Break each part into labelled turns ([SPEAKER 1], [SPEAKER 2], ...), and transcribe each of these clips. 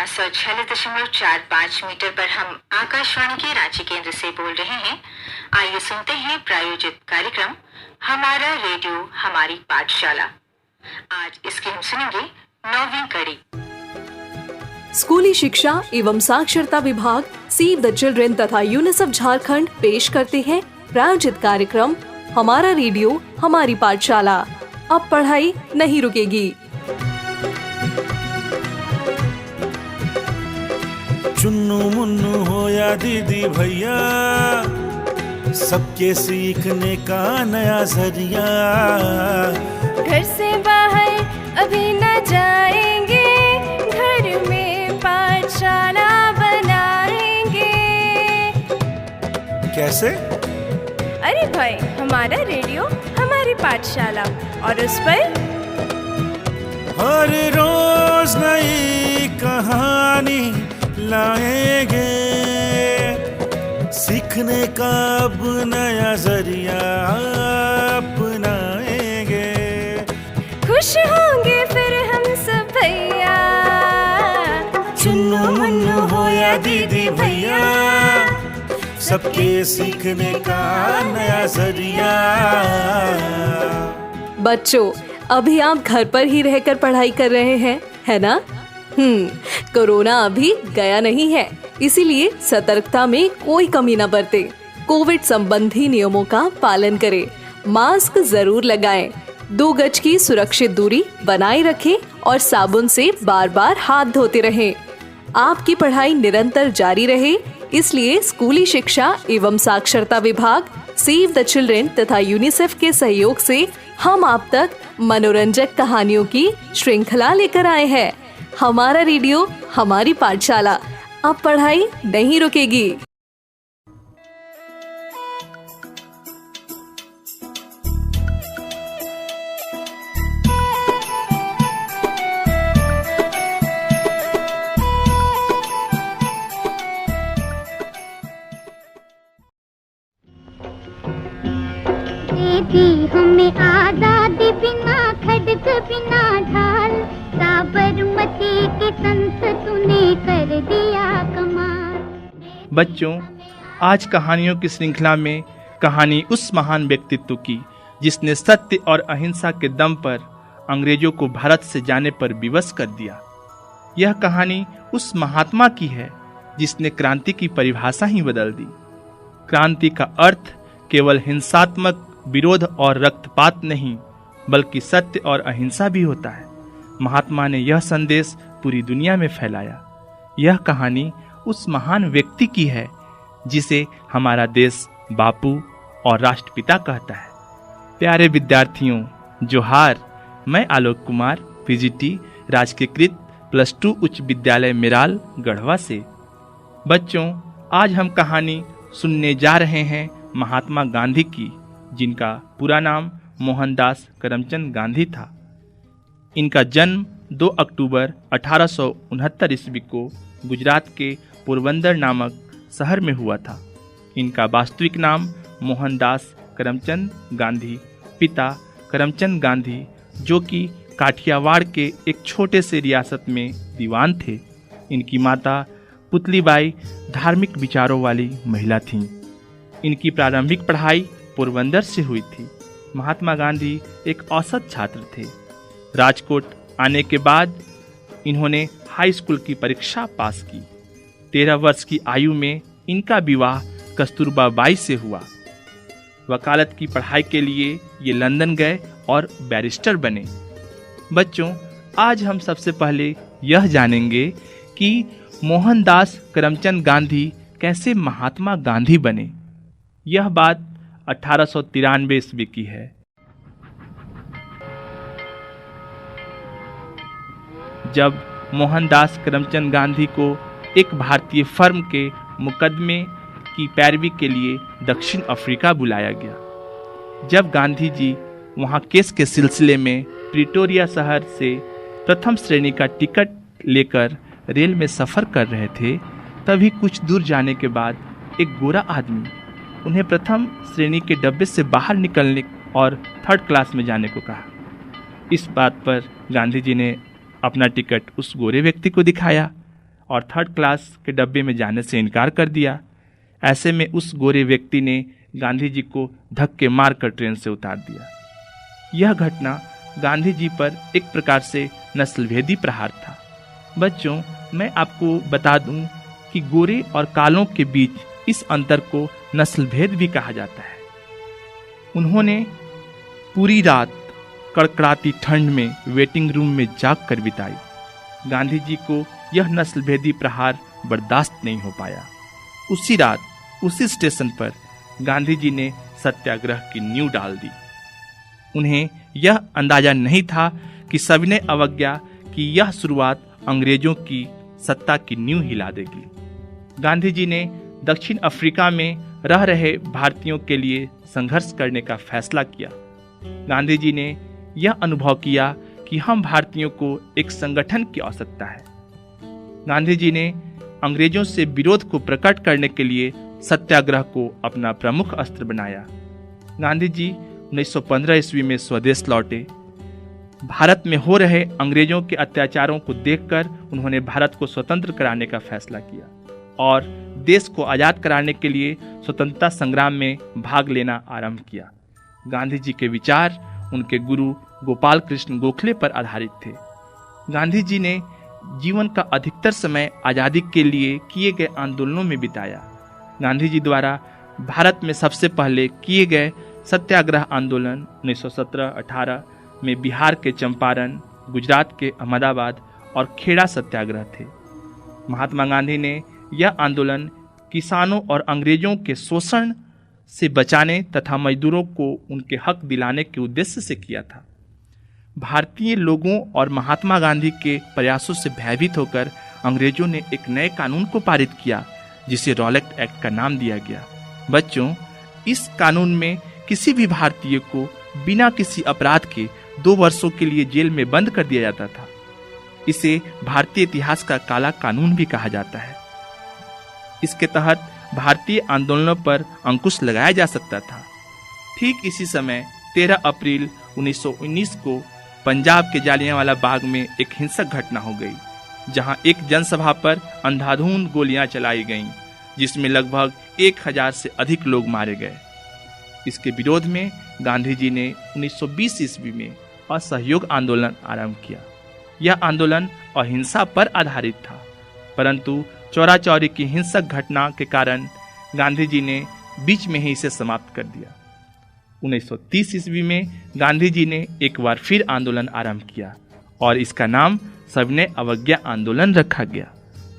[SPEAKER 1] 146.45 metre पर हम आकाशवाणी के रांची केंद्र से बोल रहे हैं। आइए सुनते हैं प्रायोजित कार्यक्रम हमारा रेडियो हमारी पाठशाला। आज इसकी हम सुनेंगे 9वीं कड़ी।
[SPEAKER 2] स्कूली शिक्षा एवं साक्षरता विभाग, सेव द चिल्ड्रेन तथा यूनिसेफ झारखंड पेश करते हैं प्रायोजित कार्यक्रम हमारा रेडियो हमारी पाठशाला। अब पढ़ाई नहीं रुकेगी।
[SPEAKER 3] चुन्नू मुन्नू हो या दीदी भैया, सबके सीखने का नया जरिया।
[SPEAKER 4] घर से बाहर अभी न जाएंगे, घर में पाठशाला बनाएंगे।
[SPEAKER 3] कैसे?
[SPEAKER 4] अरे भाई, हमारा रेडियो हमारी पाठशाला, और उस पर
[SPEAKER 3] हर रोज नई कहानी लाएंगे, सीखने का अब नया जरिया अपनाएंगे।
[SPEAKER 4] खुश होंगे फिर हम सब भैया,
[SPEAKER 3] चुन्नू मुन्नू हो या दीदी भैया, सबके सीखने का नया जरिया।
[SPEAKER 2] बच्चों, अभी आप घर पर ही रहकर पढ़ाई कर रहे हैं, है ना? कोरोना अभी गया नहीं है, इसीलिए सतर्कता में कोई कमी न बरते। कोविड संबंधी नियमों का पालन करें, मास्क जरूर लगाएं, 2 गज की सुरक्षित दूरी बनाए रखें और साबुन से बार बार हाथ धोते रहें। आपकी पढ़ाई निरंतर जारी रहे, इसलिए स्कूली शिक्षा एवं साक्षरता विभाग, सेव द चिल्ड्रेन तथा यूनिसेफ के सहयोग से हम आप तक मनोरंजक कहानियों की श्रृंखला लेकर आए हैं। हमारा रेडियो हमारी पाठशाला। अब पढ़ाई नहीं रुकेगी।
[SPEAKER 5] दी हमें आजादी बिना खड़ग बिना ढाल, साबरमती के संत तूने कर दिया कमाल।
[SPEAKER 6] बच्चों, आज कहानियों की श्रृंखला में कहानी उस महान व्यक्तित्व की जिसने सत्य और अहिंसा के दम पर अंग्रेजों को भारत से जाने पर विवश कर दिया। यह कहानी उस महात्मा की है जिसने क्रांति की परिभाषा ही बदल दी। क्रांति का अर्थ केवल हिंसात्मक विरोध और रक्तपात नहीं, बल्कि सत्य और अहिंसा भी होता है। महात्मा ने यह संदेश पूरी दुनिया में फैलाया। यह कहानी उस महान व्यक्ति की है जिसे हमारा देश बापू और राष्ट्रपिता कहता है। प्यारे विद्यार्थियों, जोहार। मैं आलोक कुमार, पीजीटी राजकीयकृत +2 उच्च विद्यालय मेराल गढ़वा से। बच्चों, आज हम कहानी सुनने जा रहे हैं महात्मा गांधी की, जिनका पूरा नाम मोहनदास करमचंद गांधी था। इनका जन्म 2 अक्टूबर 1869 ईस्वी को गुजरात के पोरबंदर नामक शहर में हुआ था। इनका वास्तविक नाम मोहनदास करमचंद गांधी, पिता करमचंद गांधी, जो कि काठियावाड़ के एक छोटे से रियासत में दीवान थे। इनकी माता पुतलीबाई धार्मिक विचारों वाली महिला थीं। इनकी प्रारंभिक पढ़ाई पोरबंदर से हुई थी। महात्मा गांधी एक औसत छात्र थे। राजकोट आने के बाद इन्होंने हाई स्कूल की परीक्षा पास की। 13 वर्ष की आयु में इनका विवाह कस्तूरबा बाई से हुआ। वकालत की पढ़ाई के लिए ये लंदन गए और बैरिस्टर बने। बच्चों, आज हम सबसे पहले यह जानेंगे कि मोहनदास करमचंद गांधी कैसे महात्मा गांधी बने। यह बात 1893 ईस्वी की है। जब मोहनदास करमचंद गांधी को एक भारतीय फर्म के मुकदमे की पैरवी के लिए दक्षिण अफ्रीका बुलाया गया। जब गांधी जी वहां केस के सिलसिले में प्रिटोरिया शहर से प्रथम श्रेणी का टिकट लेकर रेल में सफ़र कर रहे थे, तभी कुछ दूर जाने के बाद एक गोरा आदमी उन्हें प्रथम श्रेणी के डब्बे से बाहर निकलने और 3rd क्लास में जाने को कहा। इस बात पर गांधी जी ने अपना टिकट उस गोरे व्यक्ति को दिखाया और थर्ड क्लास के डब्बे में जाने से इनकार कर दिया। ऐसे में उस गोरे व्यक्ति ने गांधी जी को धक्के मारकर ट्रेन से उतार दिया। यह घटना गांधी जी पर एक प्रकार से नस्लभेदी प्रहार था। बच्चों, मैं आपको बता दूं कि गोरे और कालों के बीच इस अंतर को नस्लभेद भी कहा जाता है। उन्होंने पूरी रात कड़कड़ाती ठंड में वेटिंग रूम में जाग कर बिताई। गांधी जी को यह नस्लभेदी प्रहार बर्दाश्त नहीं हो पाया। उसी रात उसी स्टेशन पर गांधी जी ने सत्याग्रह की नींव डाल दी। उन्हें यह अंदाजा नहीं था कि सविनय अवज्ञा की यह शुरुआत अंग्रेजों की सत्ता की नींव हिला देगी। गांधी जी ने दक्षिण अफ्रीका में रह रहे भारतीयों के लिए संघर्ष करने का फैसला किया। गांधी जी ने यह अनुभव किया कि हम भारतीयों को एक संगठन की आवश्यकता है। गांधी जी ने अंग्रेजों से विरोध को प्रकट करने के लिए सत्याग्रह को अपना प्रमुख अस्त्र बनाया। गांधी जी 1915 ईस्वी में स्वदेश लौटे। भारत में हो रहे अंग्रेजों के अत्याचारों को देखकर उन्होंने भारत को स्वतंत्र कराने का फैसला किया और देश को आज़ाद कराने के लिए स्वतंत्रता संग्राम में भाग लेना आरंभ किया। गांधी जी के विचार उनके गुरु गोपाल कृष्ण गोखले पर आधारित थे। गांधी जी ने जीवन का अधिकतर समय आज़ादी के लिए किए गए आंदोलनों में बिताया। गांधी जी द्वारा भारत में सबसे पहले किए गए सत्याग्रह आंदोलन 1917-18 में बिहार के चंपारण, गुजरात के अहमदाबाद और खेड़ा सत्याग्रह थे। महात्मा गांधी ने यह आंदोलन किसानों और अंग्रेजों के शोषण से बचाने तथा मजदूरों को उनके हक दिलाने के उद्देश्य से किया था। भारतीय लोगों और महात्मा गांधी के प्रयासों से भयभीत होकर अंग्रेजों ने एक नए कानून को पारित किया जिसे रॉलेट एक्ट का नाम दिया गया। बच्चों, इस कानून में किसी भी भारतीय को बिना किसी अपराध के 2 वर्षों के लिए जेल में बंद कर दिया जाता था। इसे भारतीय इतिहास का काला कानून भी कहा जाता है। इसके तहत भारतीय आंदोलनों पर अंकुश लगाया जा सकता था। ठीक इसी समय 13 अप्रैल 1919 को पंजाब के जालियांवाला बाग में एक हिंसक घटना हो गई, जहां एक जनसभा पर अंधाधुंध गोलियां चलाई गईं, जिसमें लगभग 1000 से अधिक लोग मारे गए। इसके विरोध में गांधी जी ने 1920 ईस्वी में असहयोग आंदोलन आरंभ किया। यह आंदोलन अहिंसा पर आधारित था, परंतु चौरा चौरी की हिंसक घटना के कारण गांधी जी ने बीच में ही इसे समाप्त कर दिया। 1930 ईस्वी में गांधी जी ने एक बार फिर आंदोलन आरंभ किया और इसका नाम सविनय अवज्ञा आंदोलन रखा गया।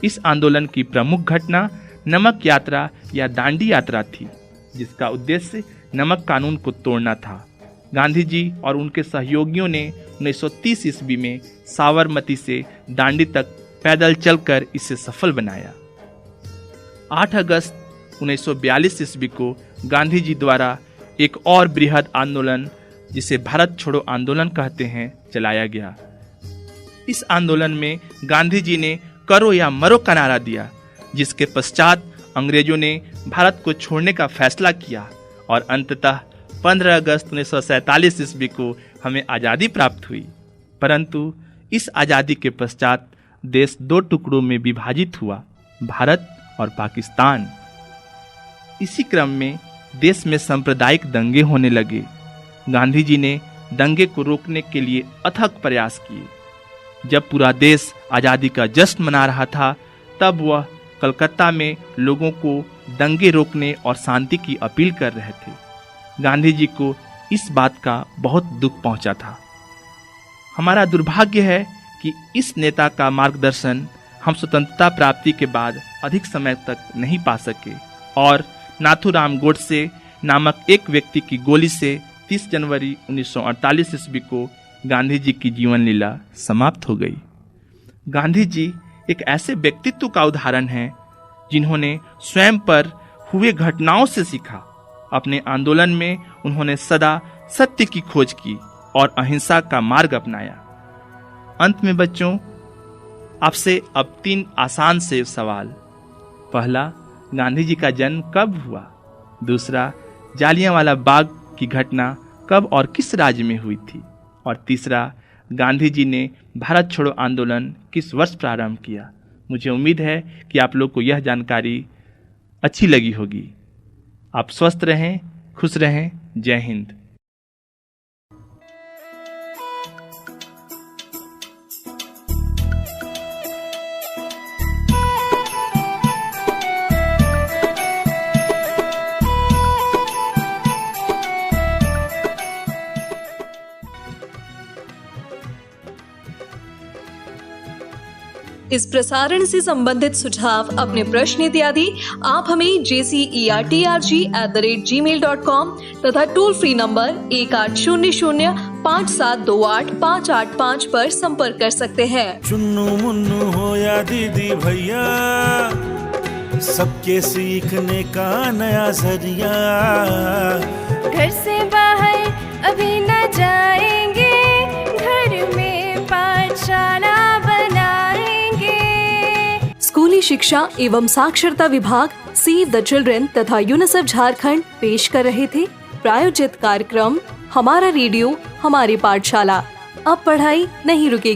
[SPEAKER 6] इस आंदोलन की प्रमुख घटना नमक यात्रा या दांडी यात्रा थी, जिसका उद्देश्य नमक कानून को तोड़ना था। गांधी जी और उनके सहयोगियों ने 1930 ईस्वी में साबरमती से दांडी तक पैदल चलकर इसे सफल बनाया। 8 अगस्त 1942 ईस्वी को गांधी जी द्वारा एक और बृहद आंदोलन, जिसे भारत छोड़ो आंदोलन कहते हैं, चलाया गया। इस आंदोलन में गांधी जी ने करो या मरो का नारा दिया, जिसके पश्चात अंग्रेजों ने भारत को छोड़ने का फैसला किया और अंततः 15 अगस्त 1947 ईस्वी को हमें आज़ादी प्राप्त हुई। परंतु इस आज़ादी के पश्चात देश 2 टुकड़ों में विभाजित हुआ, भारत और पाकिस्तान। इसी क्रम में देश में सांप्रदायिक दंगे होने लगे। गांधी जी ने दंगे को रोकने के लिए अथक प्रयास किए। जब पूरा देश आज़ादी का जश्न मना रहा था, तब वह कलकत्ता में लोगों को दंगे रोकने और शांति की अपील कर रहे थे। गांधी जी को इस बात का बहुत दुख पहुंचा था। हमारा दुर्भाग्य है कि इस नेता का मार्गदर्शन हम स्वतंत्रता प्राप्ति के बाद अधिक समय तक नहीं पा सके और नाथूराम गोडसे नामक एक व्यक्ति की गोली से 30 जनवरी 1948 ईस्वी को गांधी जी की जीवन लीला समाप्त हो गई। गांधी जी एक ऐसे व्यक्तित्व का उदाहरण है जिन्होंने स्वयं पर हुए घटनाओं से सीखा। अपने आंदोलन में उन्होंने सदा सत्य की खोज की और अहिंसा का मार्ग अपनाया। अंत में बच्चों, आपसे अब 3 आसान से सवाल। पहला, गांधी जी का जन्म कब हुआ? दूसरा, जालियांवाला बाग की घटना कब और किस राज्य में हुई थी? और तीसरा, गांधी जी ने भारत छोड़ो आंदोलन किस वर्ष प्रारंभ किया? मुझे उम्मीद है कि आप लोग को यह जानकारी अच्छी लगी होगी। आप स्वस्थ रहें, खुश रहें। जय हिंद।
[SPEAKER 2] इस प्रसारण से संबंधित सुझाव, अपने प्रश्न इत्यादि आप हमें jcertrg@gmail.com तथा टोल फ्री नंबर 1800-5728-585 पर संपर्क कर सकते हैं।
[SPEAKER 3] चुन्नू मुन्नू हो या दीदी भैया, सबके सीखने का नया जरिया।
[SPEAKER 4] घर से बाहर अभी न जाएंगे, घर में पाठशाला बनाएंगे।
[SPEAKER 2] स्कूली शिक्षा एवं साक्षरता विभाग, सेव द चिल्ड्रन तथा यूनिसेफ झारखंड पेश कर रहे थे प्रायोजित कार्यक्रम हमारा रेडियो हमारी पाठशाला। अब पढ़ाई नहीं रुकेगी।